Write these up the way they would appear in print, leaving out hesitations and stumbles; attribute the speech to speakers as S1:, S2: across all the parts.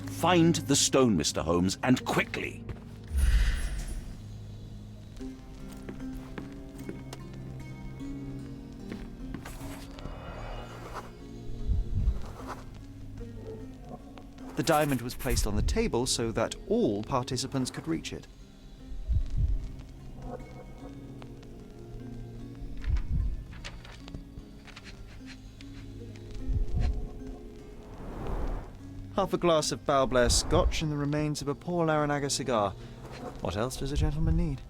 S1: Find the stone, Mr. Holmes, and quickly.
S2: The diamond was placed on the table so that all participants could reach it. Half a glass of Balblair Scotch and the remains of a Paul Aranaga cigar. What else does a gentleman need?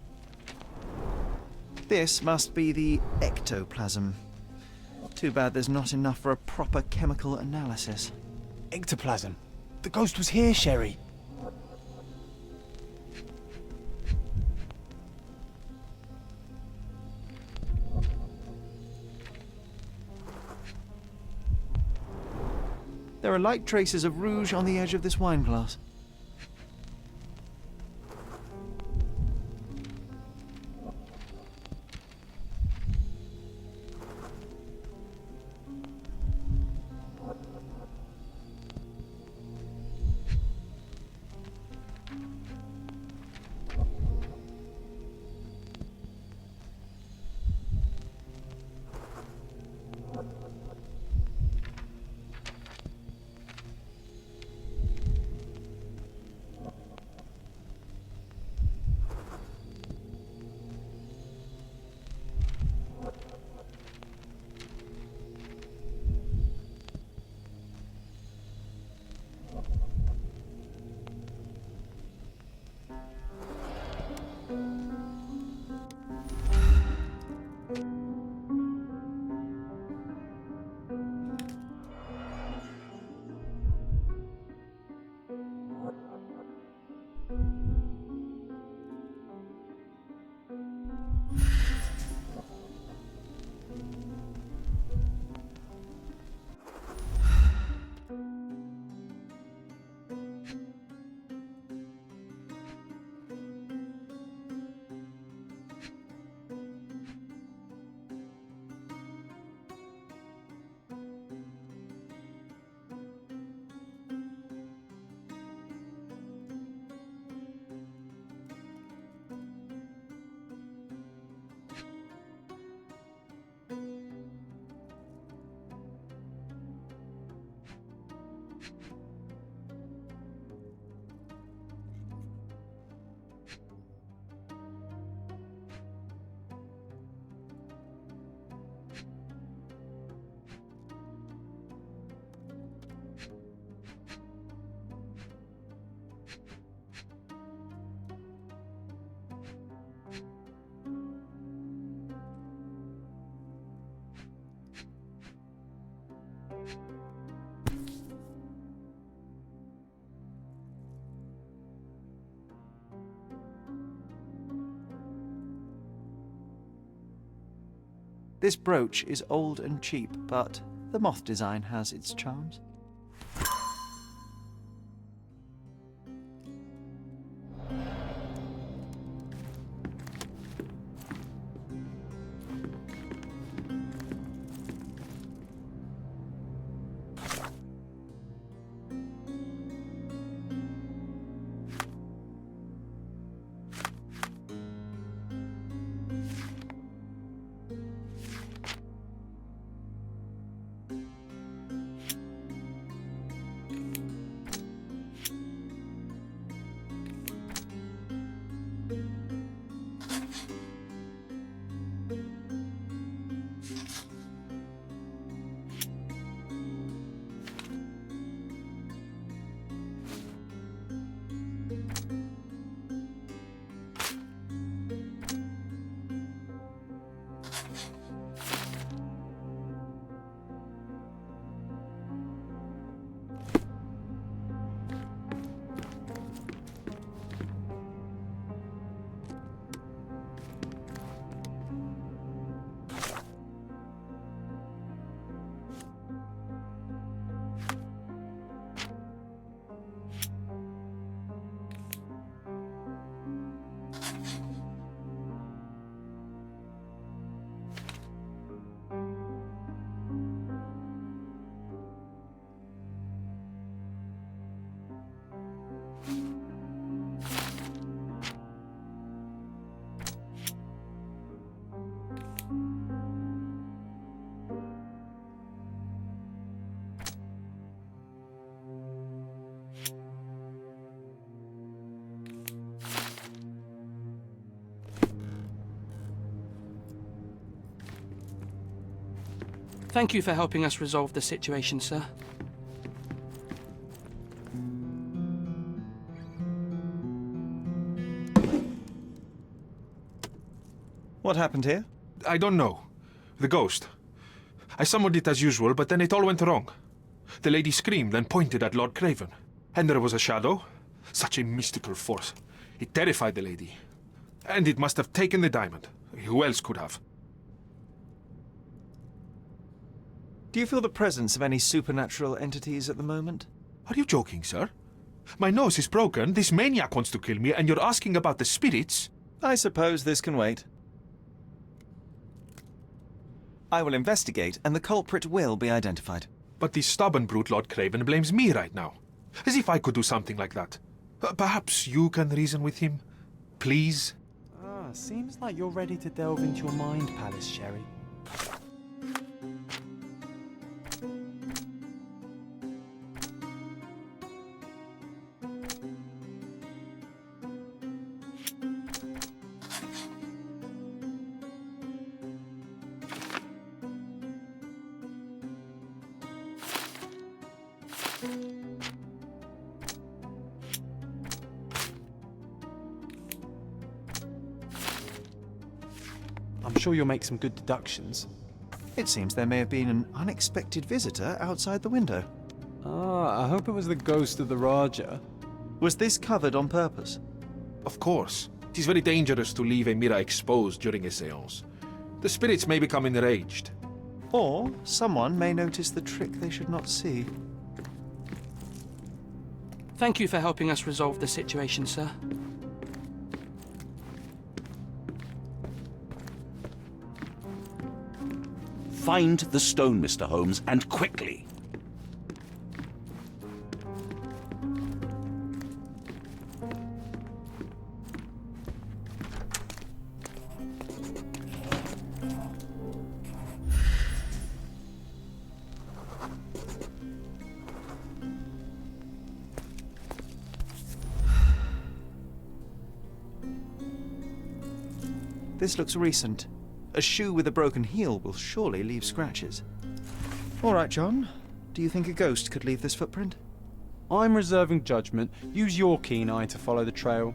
S2: This must be the ectoplasm. Too bad there's not enough for a proper chemical analysis.
S3: Ectoplasm. The ghost was here, Sherry.
S2: There are light traces of rouge on the edge of this wine glass. This brooch is old and cheap, but the moth design has its charms.
S4: Thank you for helping us resolve the situation, sir.
S2: What happened here?
S5: I don't know. The ghost. I summoned it as usual, but then it all went wrong. The lady screamed and pointed at Lord Craven. And there was a shadow. Such a mystical force. It terrified the lady. And it must have taken the diamond. Who else could have?
S2: Do you feel the presence of any supernatural entities at the moment?
S5: Are you joking, sir? My nose is broken, this maniac wants to kill me, and you're asking about the spirits?
S2: I suppose this can wait. I will investigate, and the culprit will be identified.
S5: But the stubborn brute Lord Craven blames me right now. As if I could do something like that. Perhaps you can reason with him? Please?
S3: Seems like you're ready to delve into your mind palace, Sherry. I'm sure you'll make some good deductions.
S2: It seems there may have been an unexpected visitor outside the window.
S3: I hope it was the ghost of the Raja.
S2: Was this covered on purpose?
S5: Of course. It is very dangerous to leave a mirror exposed during a séance. The spirits may become enraged.
S2: Or someone may notice the trick they should not see.
S4: Thank you for helping us resolve the situation, sir.
S1: Find the stone, Mr. Holmes, and quickly.
S2: This looks recent. A shoe with a broken heel will surely leave scratches. All right, John. Do you think a ghost could leave this footprint?
S3: I'm reserving judgment. Use your keen eye to follow the trail.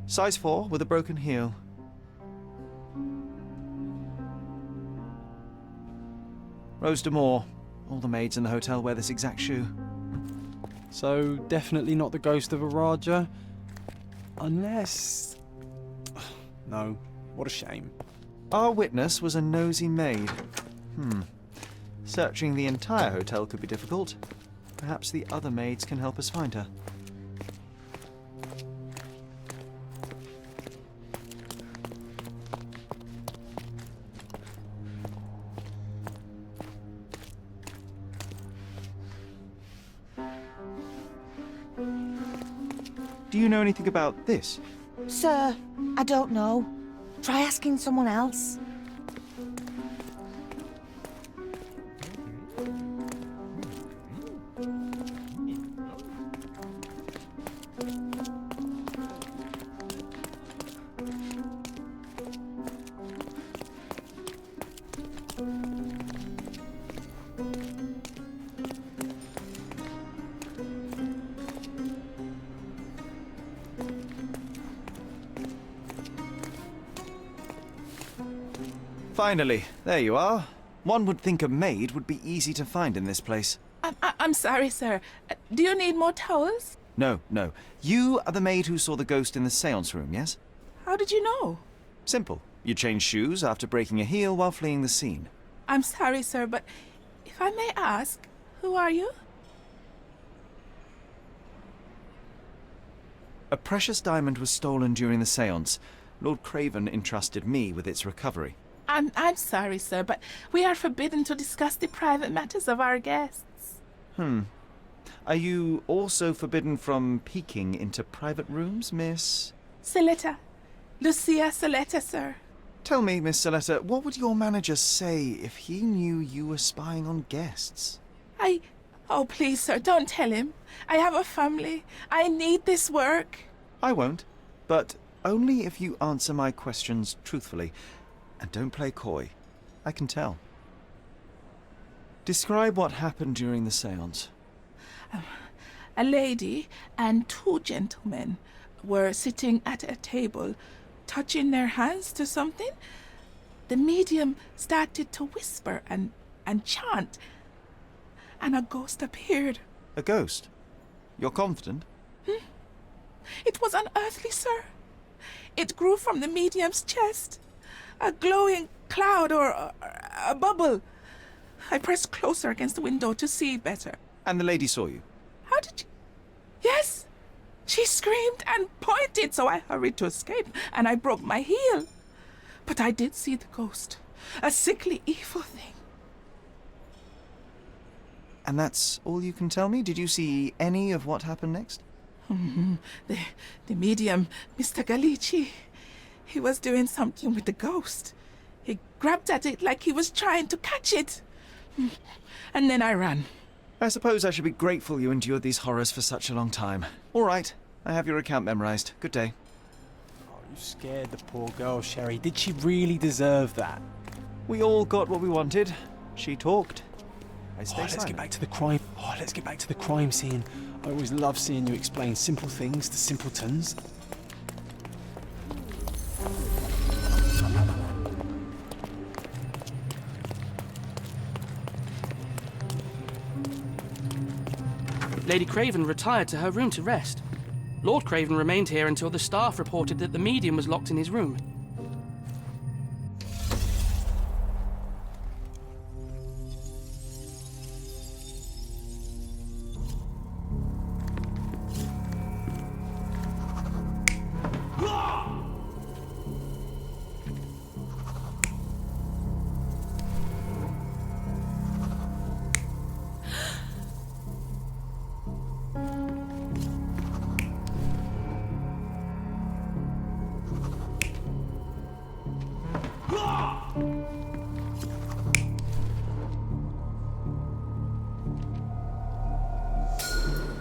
S2: Size 4 with a broken heel. Rose D'Amour. All the maids in the hotel wear this exact shoe.
S3: So, definitely not the ghost of a Raja. Unless... No, what a shame.
S2: Our witness was a nosy maid. Searching the entire hotel could be difficult. Perhaps the other maids can help us find her. Do you know anything about this?
S6: Sir, I don't know. Try asking someone else.
S2: Finally, there you are. One would think a maid would be easy to find in this place.
S7: I'm sorry, sir. Do you need more towels?
S2: No, no. You are the maid who saw the ghost in the seance room, yes?
S7: How did you know?
S2: Simple. You changed shoes after breaking a heel while fleeing the scene.
S7: I'm sorry, sir, but if I may ask, who are you?
S2: A precious diamond was stolen during the seance. Lord Craven entrusted me with its recovery.
S7: I'm sorry, sir, but we are forbidden to discuss the private matters of our guests.
S2: Are you also forbidden from peeking into private rooms, Miss?
S7: Saletta. Lucia Saletta, sir.
S2: Tell me, Miss Saletta, what would your manager say if he knew you were spying on guests?
S7: Oh, please, sir, don't tell him. I have a family. I need this work.
S2: I won't, but only if you answer my questions truthfully. And don't play coy. I can tell. Describe what happened during the seance.
S7: A lady and two gentlemen were sitting at a table, touching their hands to something. The medium started to whisper and chant, and a ghost appeared.
S2: A ghost? You're confident?
S7: It was unearthly, sir. It grew from the medium's chest. A glowing cloud or a bubble. I pressed closer against the window to see better.
S2: And the lady saw you?
S7: How did you... Yes! She screamed and pointed, so I hurried to escape, and I broke my heel. But I did see the ghost. A sickly, evil thing.
S2: And that's all you can tell me? Did you see any of what happened next?
S7: The medium, Mr. Galici, he was doing something with the ghost. He grabbed at it like he was trying to catch it. And then I ran.
S2: I suppose I should be grateful you endured these horrors for such a long time. All right, I have your account memorized. Good day.
S3: Oh, you scared the poor girl, Sherry. Did she really deserve that?
S2: We all got what we wanted. She talked. I stayed
S3: Let's
S2: silent.
S3: get back to the crime. Let's get back to the crime scene. I always love seeing you explain simple things to simpletons.
S4: Lady Craven retired to her room to rest. Lord Craven remained here until the staff reported that the medium was locked in his room.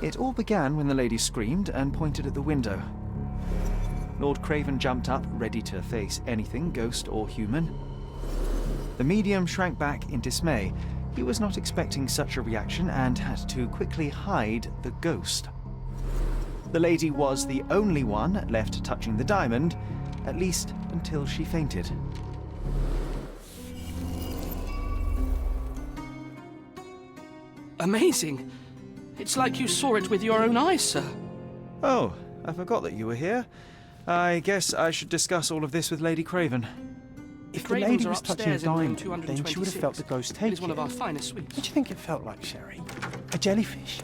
S2: It all began when the lady screamed and pointed at the window. Lord Craven jumped up, ready to face anything, ghost or human. The medium shrank back in dismay. He was not expecting such a reaction and had to quickly hide the ghost. The lady was the only one left touching the diamond, at least until she fainted.
S4: Amazing. It's like you saw it with your own eyes, sir.
S2: Oh, I forgot that you were here. I guess I should discuss all of this with Lady Craven.
S3: If the
S4: Cravens
S3: lady
S4: are
S3: was touching a
S4: upstairs in room
S3: diamond, then she would have felt the
S4: 226.
S3: ghost
S4: It
S3: take
S4: is one of our
S3: it.
S4: finest suites.
S3: What do you think it felt like, Sherry? A jellyfish?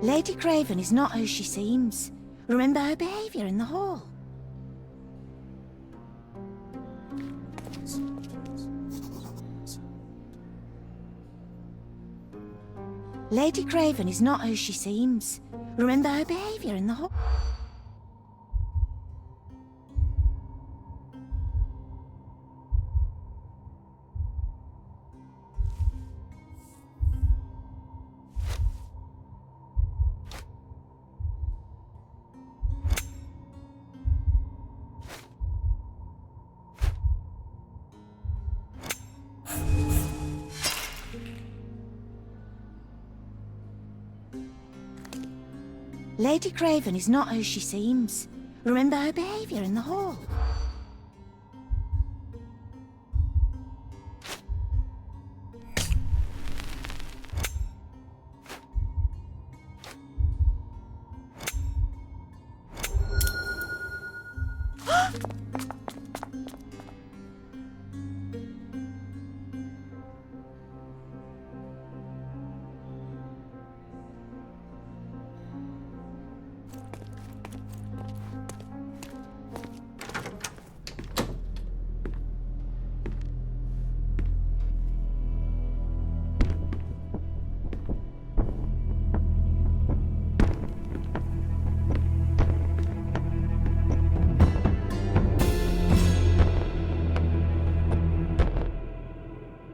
S6: Lady Craven is not who she seems. Remember her behaviour in the hall. Lady Craven is not who she seems. Remember her behaviour in the hall. Lady Craven is not who she seems. Remember her behaviour in the hall.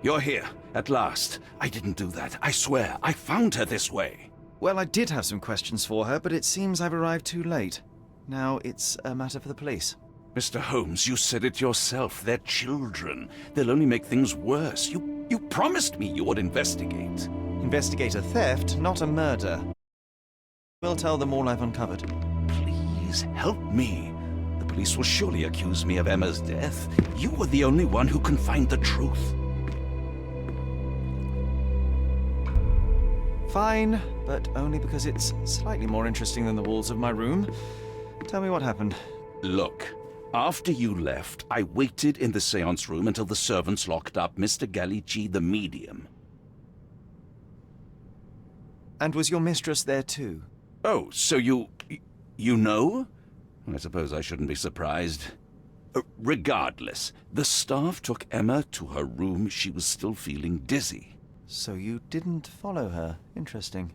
S1: You're here, at last. I didn't do that, I swear. I found her this way.
S2: Well, I did have some questions for her, but it seems I've arrived too late. Now it's a matter for the police.
S1: Mr. Holmes, you said it yourself. They're children. They'll only make things worse. You promised me you would investigate.
S2: Investigate a theft, not a murder. We'll tell them all I've uncovered.
S1: Please help me. The police will surely accuse me of Emma's death. You are the only one who can find the truth.
S2: Fine, but only because it's slightly more interesting than the walls of my room. Tell me what happened.
S1: Look, after you left, I waited in the seance room until the servants locked up Mr. Gallici, the medium.
S2: And was your mistress there too?
S1: Oh, so you know? I suppose I shouldn't be surprised. Regardless, the staff took Emma to her room. She was still feeling dizzy.
S2: So you didn't follow her. Interesting.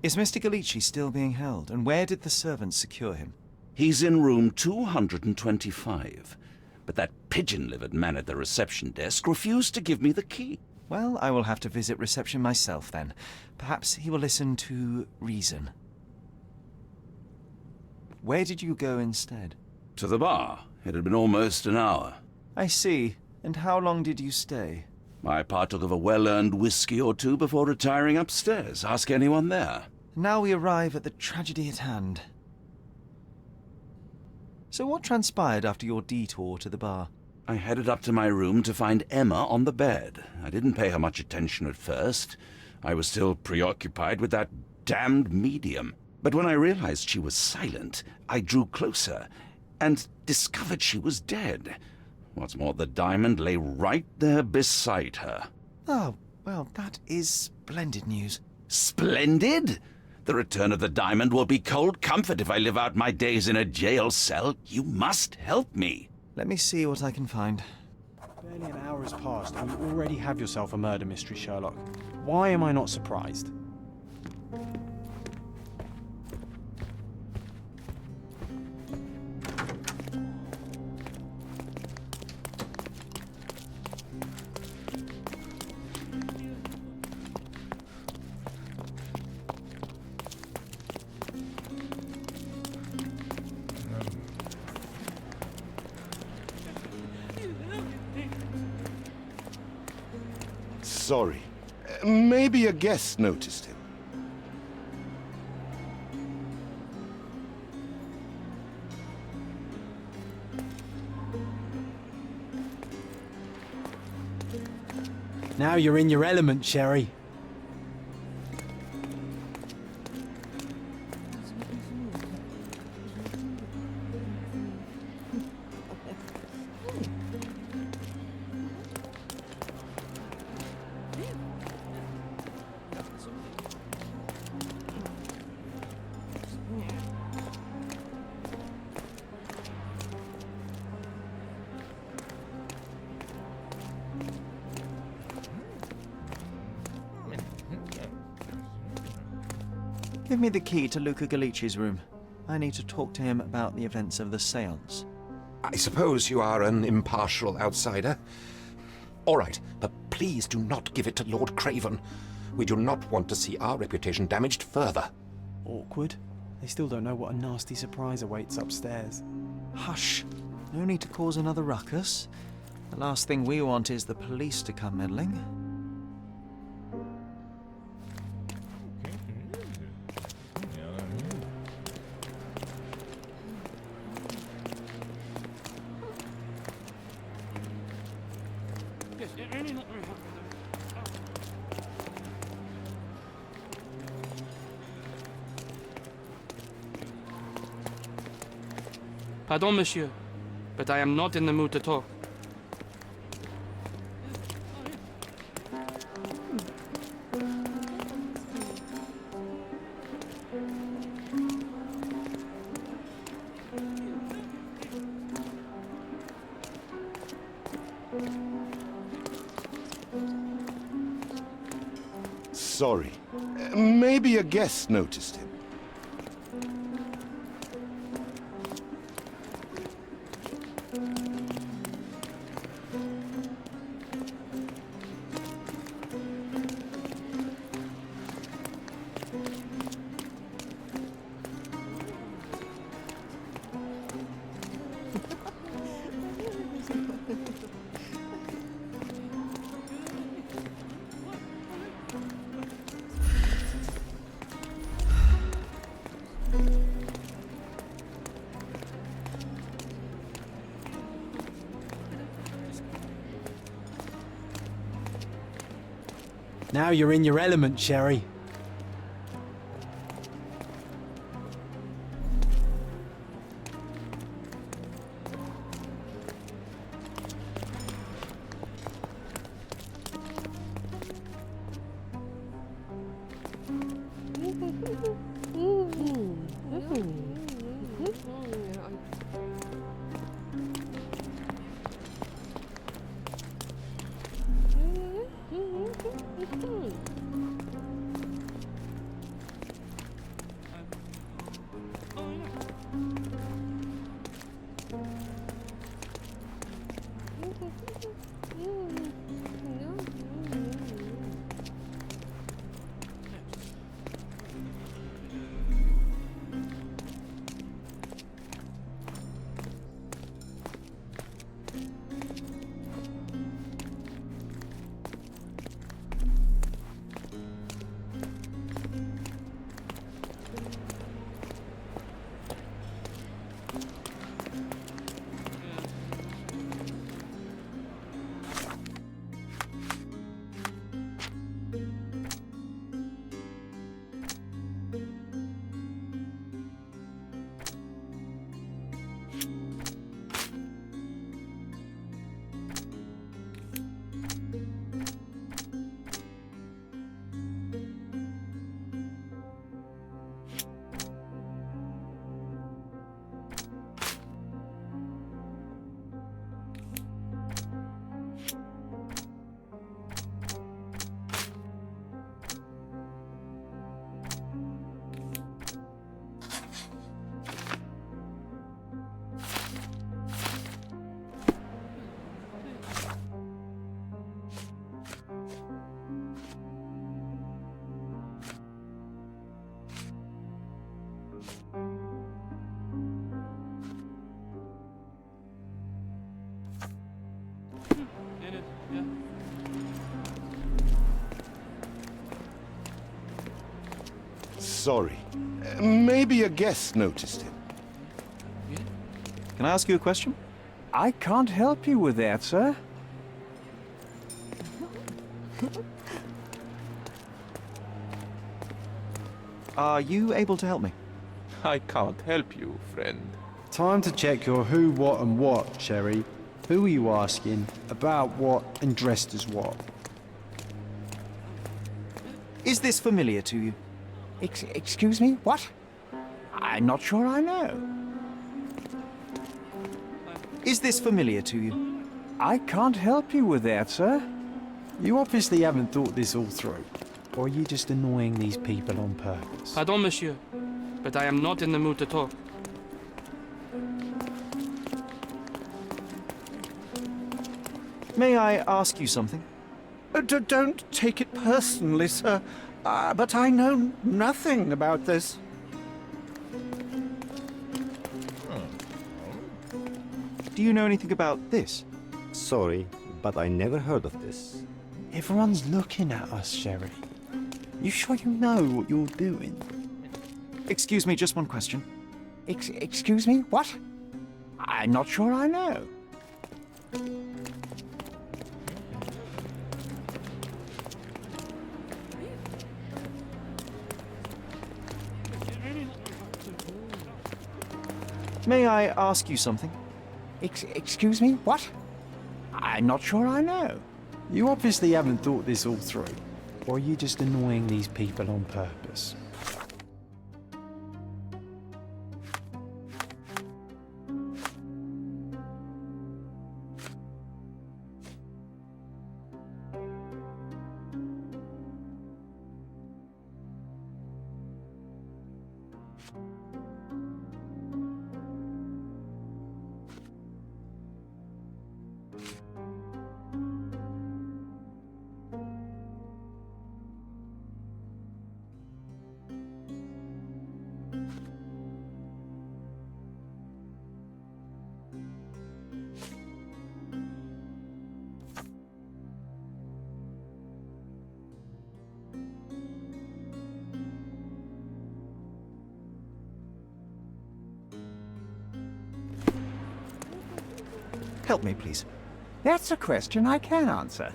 S2: Is Mr. Gallici still being held? And where did the servants secure him?
S1: He's in room 225. But that pigeon-livered man at the reception desk refused to give me the key.
S2: Well, I will have to visit reception myself then. Perhaps he will listen to reason. Where did you go instead?
S1: To the bar. It had been almost an hour.
S2: I see. And how long did you stay?
S1: I partook of a well-earned whiskey or two before retiring upstairs. Ask anyone there.
S2: Now we arrive at the tragedy at hand. So what transpired after your detour to the bar?
S1: I headed up to my room to find Emma on the bed. I didn't pay her much attention at first. I was still preoccupied with that damned medium. But when I realized she was silent, I drew closer and discovered she was dead. What's more, the diamond lay right there beside her.
S2: Oh, well, that is splendid news.
S1: Splendid? The return of the diamond will be cold comfort if I live out my days in a jail cell. You must help me.
S2: Let me see what I can find.
S3: Barely an hour has passed and you already have yourself a murder mystery, Sherlock. Why am I not surprised?
S8: Sorry. Maybe a guest noticed him.
S3: Now you're in your element, Sherry.
S2: Give me the key to Luca Gallici's room. I need to talk to him about the events of the séance.
S9: I suppose you are an impartial outsider. All right, but please do not give it to Lord Craven. We do not want to see our reputation damaged further.
S3: Awkward. They still don't know what a nasty surprise awaits upstairs.
S2: Hush. No need to cause another ruckus. The last thing we want is the police to come meddling.
S4: Pardon, monsieur, but I am not in the mood to talk.
S8: Sorry. Maybe a guest noticed him.
S3: Now you're in your element, Sherry. Sorry. Maybe a guest noticed him.
S2: Can I ask you a question?
S10: I can't help you with that, sir.
S2: Are you able to help me?
S11: I can't help you, friend.
S3: Time to check your who, what, and what, Sherry. Who are you asking, about what, and dressed as what?
S2: Is this familiar to you?
S10: Excuse me? What? I'm not sure I know.
S2: Is this familiar to you?
S10: I can't help you with that, sir.
S3: You obviously haven't thought this all through. Or are you just annoying these people on purpose?
S4: Pardon, monsieur, but I am not in the mood to talk.
S2: May I ask you something?
S10: Don't take it personally, sir. But I know nothing about this.
S2: Do you know anything about this?
S12: Sorry, but I never heard of this.
S3: Everyone's looking at us, Sherry. You sure you know what you're doing?
S2: Excuse me, just one question.
S10: Excuse me? What? I'm not sure I know.
S2: May I ask you something?
S10: Excuse me? What? I'm not sure I know.
S3: You obviously haven't thought this all through. Or are you just annoying these people on purpose?
S2: Help me, please.
S10: That's a question I can answer.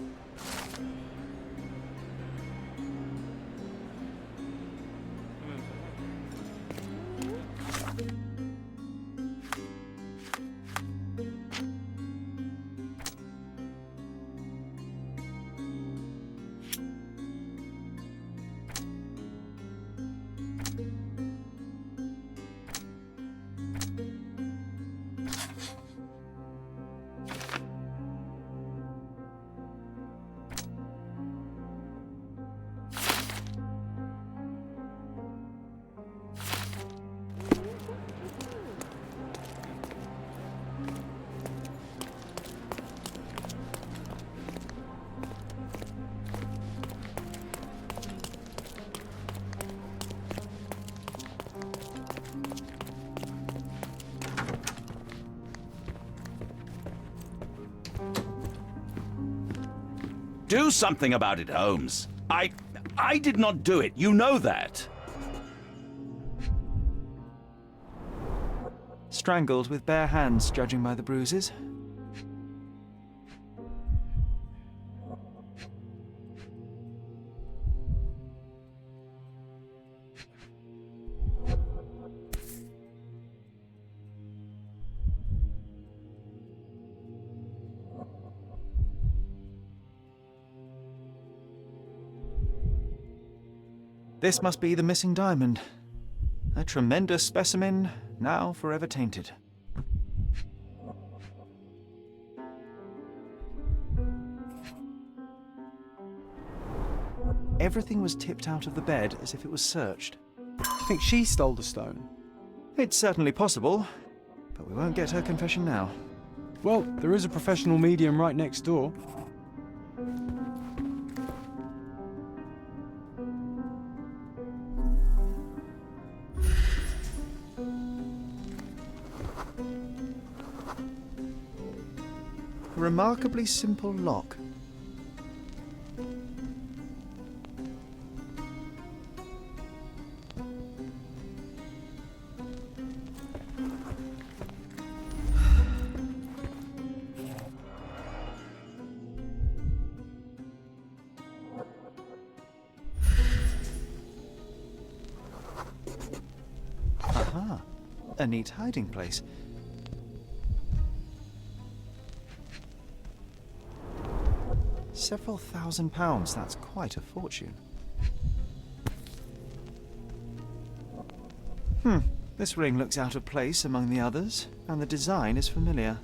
S1: Do something about it, Holmes. I did not do it. You know that.
S2: Strangled with bare hands, judging by the bruises. This must be the missing diamond. A tremendous specimen, now forever tainted. Everything was tipped out of the bed as if it was searched.
S3: You think she stole the stone?
S2: It's certainly possible, but we won't get her confession now.
S3: Well, there is a professional medium right next door.
S2: A remarkably simple lock. Aha, a neat hiding place. Several £1,000s, that's quite a fortune. This ring looks out of place among the others, and the design is familiar.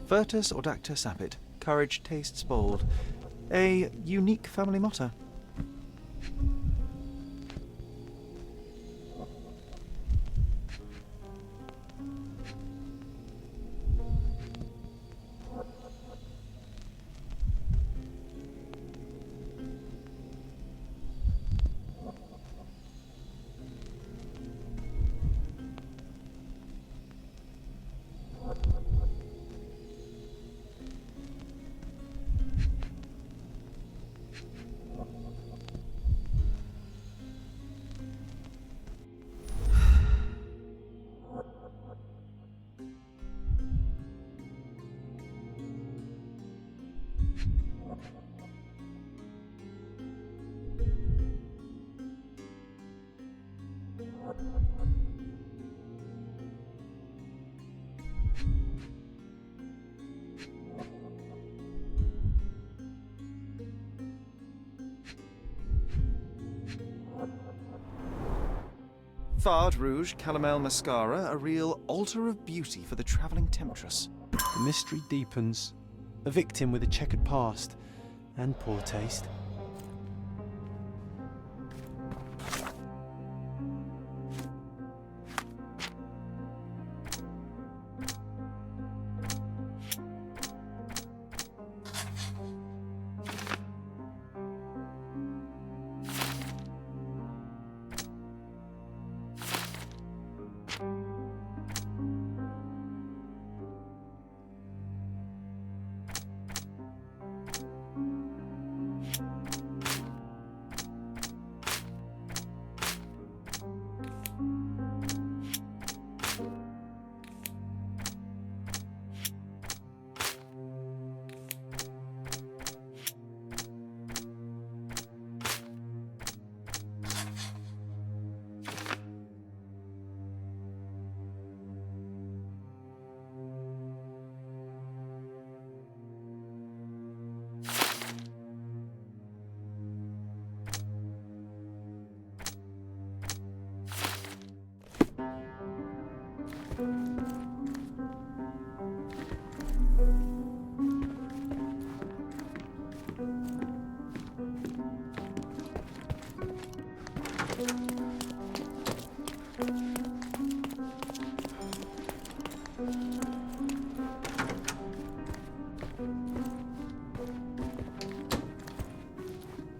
S2: Virtus audacta sapit, courage tastes bold. A unique family motto. Fard Rouge Calomel Mascara, a real altar of beauty for the travelling temptress.
S3: The mystery deepens. A victim with a checkered past and poor taste.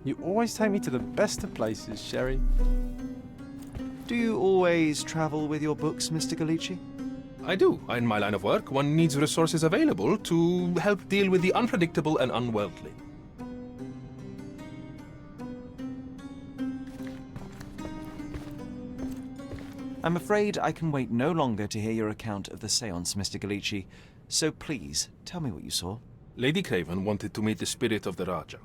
S3: You always take me to the best of places, Sherry.
S2: Do you always travel with your books, Mr. Galici?
S5: I do. In my line of work, one needs resources available to help deal with the unpredictable and unworldly.
S2: I'm afraid I can wait no longer to hear your account of the séance, Mr. Galici. So please, tell me what you saw.
S5: Lady Craven wanted to meet the spirit of the Raja.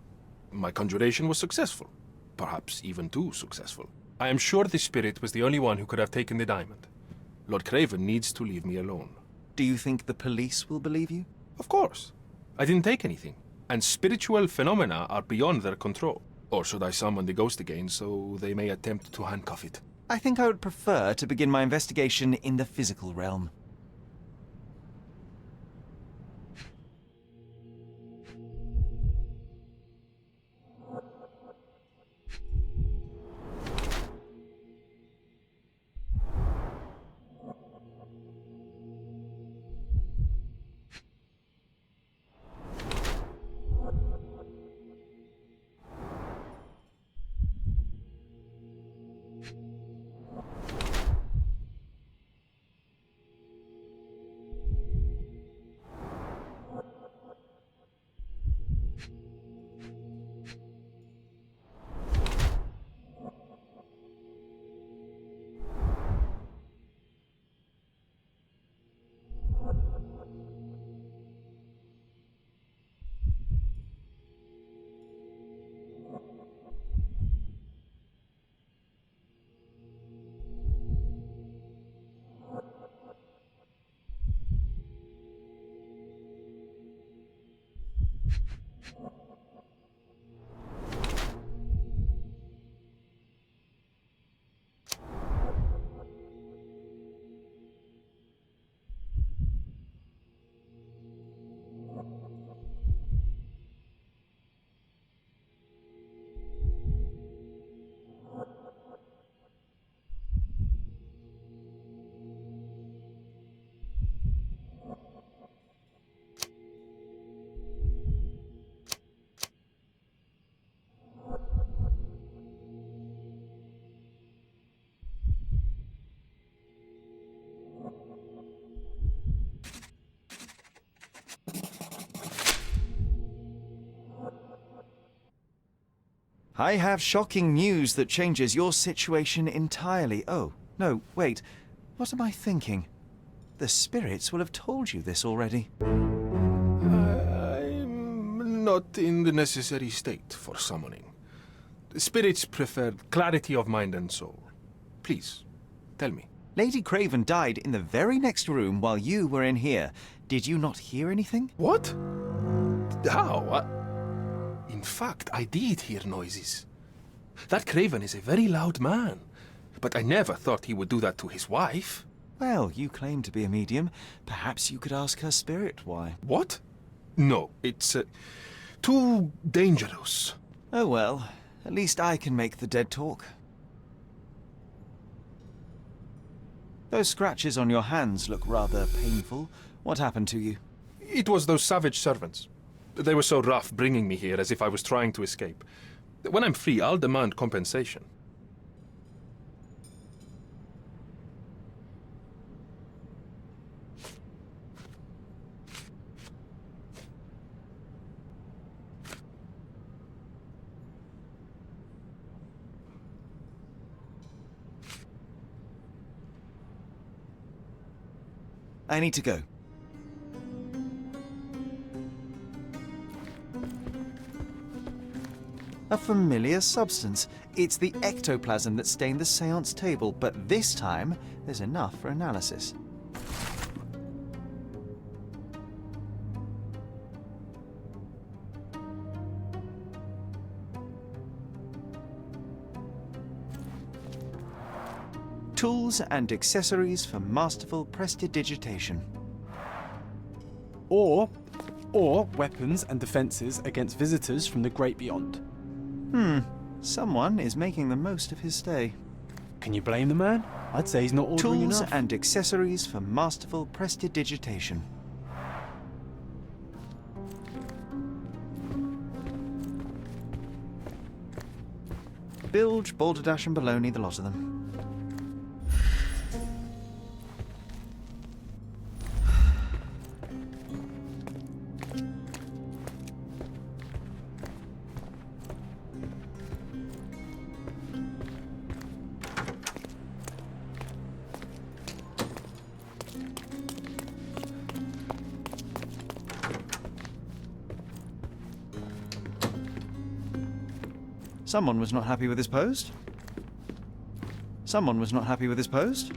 S5: My conjuration was successful. Perhaps even too successful. I am sure the spirit was the only one who could have taken the diamond. Lord Craven needs to leave me alone.
S2: Do you think the police will believe you?
S5: Of course. I didn't take anything. And spiritual phenomena are beyond their control. Or should I summon the ghost again so they may attempt to handcuff it?
S2: I think I would prefer to begin my investigation in the physical realm. I have shocking news that changes your situation entirely. Oh, no, wait. What am I thinking? The spirits will have told you this already.
S5: I'm not in the necessary state for summoning. The spirits preferred clarity of mind and soul. Please, tell me.
S2: Lady Craven died in the very next room while you were in here. Did you not hear anything?
S5: What? How? In fact, I did hear noises. That Craven is a very loud man. But I never thought he would do that to his wife.
S2: Well, you claim to be a medium. Perhaps you could ask her spirit why.
S5: What? No, it's too dangerous.
S2: Oh well, at least I can make the dead talk. Those scratches on your hands look rather painful. What happened to you?
S5: It was those savage servants. They were so rough bringing me here as if I was trying to escape. When I'm free, I'll demand compensation.
S2: I need to go. A familiar substance. It's the ectoplasm that stained the seance table, but this time there's enough for analysis. Tools and accessories for masterful prestidigitation.
S13: Or weapons and defenses against visitors from the great beyond.
S2: Someone is making the most of his stay.
S13: Can you blame the man? I'd say he's not ordering
S2: Tools
S13: enough.
S2: and accessories for masterful prestidigitation. Bilge, balderdash and baloney, the lot of them. Someone was not happy with his post. Someone was not happy with his post.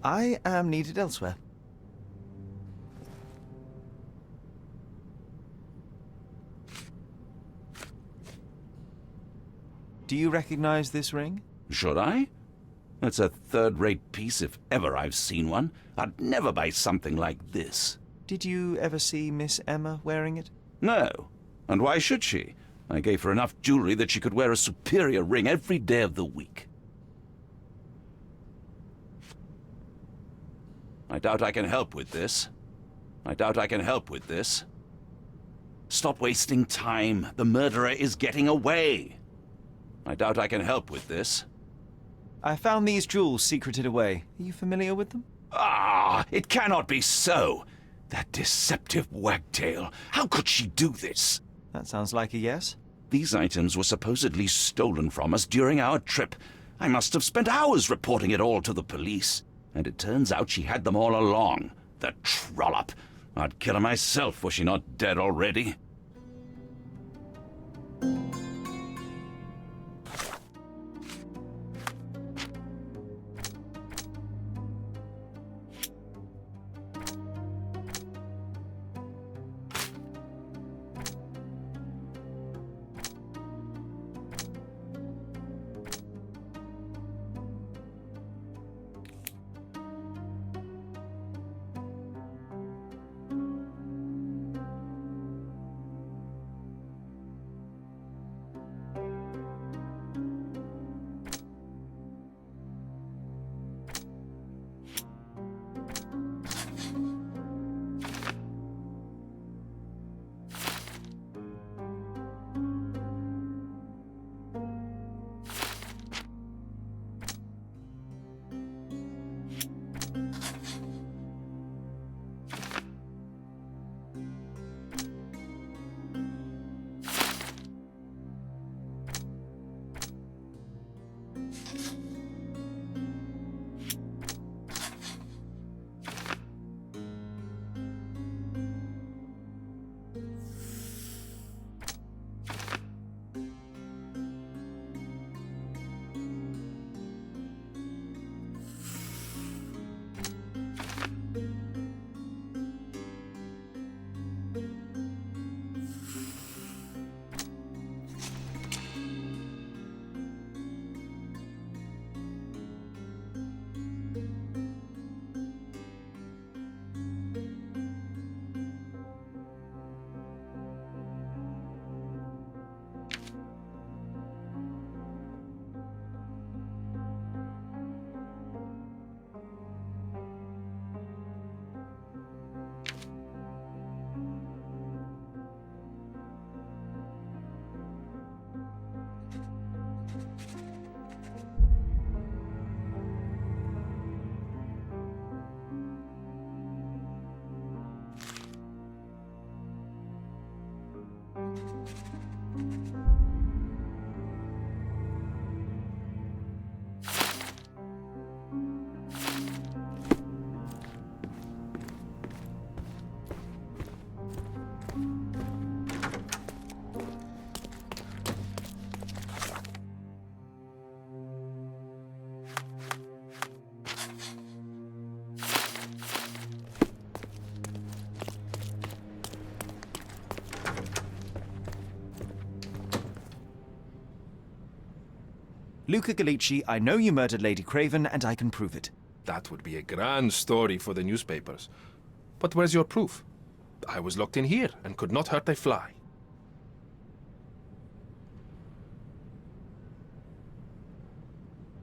S2: I am needed elsewhere. Do you recognize this ring?
S1: Should I? It's a third-rate piece if ever I've seen one. I'd never buy something like this.
S2: Did you ever see Miss Emma wearing it?
S1: No. And why should she? I gave her enough jewelry that she could wear a superior ring every day of the week. I doubt I can help with this. I doubt I can help with this. Stop wasting time. The murderer is getting away. I doubt I can help with this.
S2: I found these jewels secreted away. Are you familiar with them?
S1: Ah, it cannot be so. That deceptive wagtail. How could she do this?
S2: That sounds like a yes.
S1: These items were supposedly stolen from us during our trip. I must have spent hours reporting it all to the police. And it turns out she had them all along. The trollop. I'd kill her myself were she not dead already.
S2: Luca Gallici, I know you murdered Lady Craven, and I can prove it.
S5: That would be a grand story for the newspapers. But where's your proof? I was locked in here and could not hurt a fly.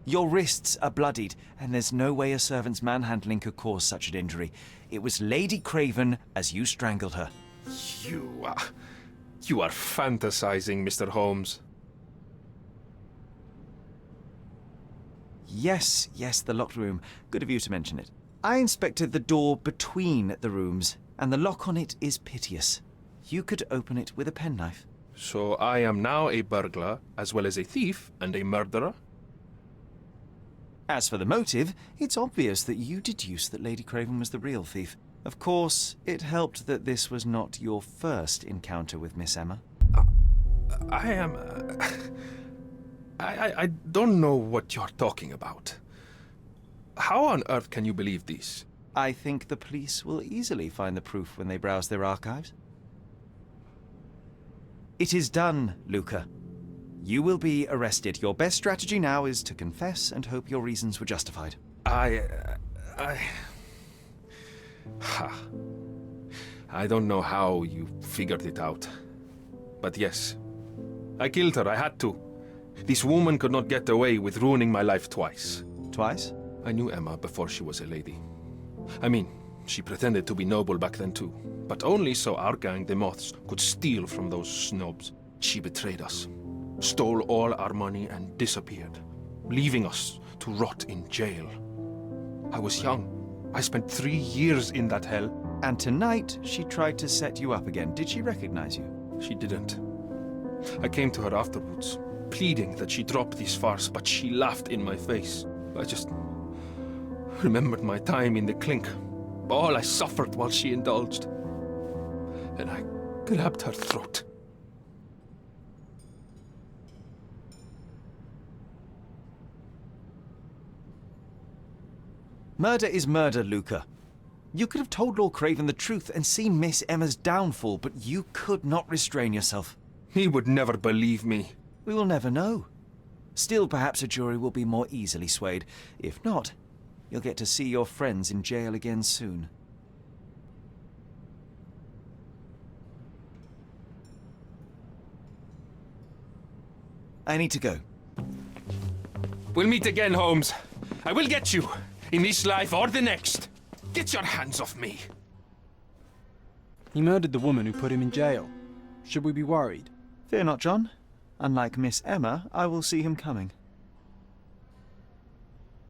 S2: Your wrists are bloodied, and there's no way a servant's manhandling could cause such an injury. It was Lady Craven as you strangled her.
S5: You are fantasizing, Mr. Holmes.
S2: Yes, the locked room. Good of you to mention it. I inspected the door between the rooms, and the lock on it is piteous. You could open it with a penknife.
S5: So I am now a burglar, as well as a thief and a murderer?
S2: As for the motive, it's obvious that you deduced that Lady Craven was the real thief. Of course, it helped that this was not your first encounter with Miss Emma.
S5: I don't know what you're talking about. How on earth can you believe this?
S2: I think the police will easily find the proof when they browse their archives. It is done, Luca. You will be arrested. Your best strategy now is to confess and hope your reasons were justified.
S5: I don't know how you figured it out. But yes, I killed her. I had to. This woman could not get away with ruining my life twice.
S2: Twice?
S5: I knew Emma before she was a lady. I mean, she pretended to be noble back then too. But only so our gang, the Moths, could steal from those snobs. She betrayed us, stole all our money and disappeared, leaving us to rot in jail. I was young. I spent 3 years in that hell.
S2: And tonight, she tried to set you up again. Did she recognize you?
S5: She didn't. I came to her afterwards, pleading that she drop this farce, but she laughed in my face. I just remembered my time in the clink, all I suffered while she indulged. And I grabbed her throat.
S2: Murder is murder, Luca. You could have told Lord Craven the truth and seen Miss Emma's downfall, but you could not restrain yourself.
S5: He would never believe me.
S2: We will never know. Still, perhaps a jury will be more easily swayed. If not, you'll get to see your friends in jail again soon. I need to go.
S5: We'll meet again, Holmes. I will get you, in this life or the next. Get your hands off me.
S13: He murdered the woman who put him in jail. Should we be worried?
S2: Fear not, John. Unlike Miss Emma, I will see him coming.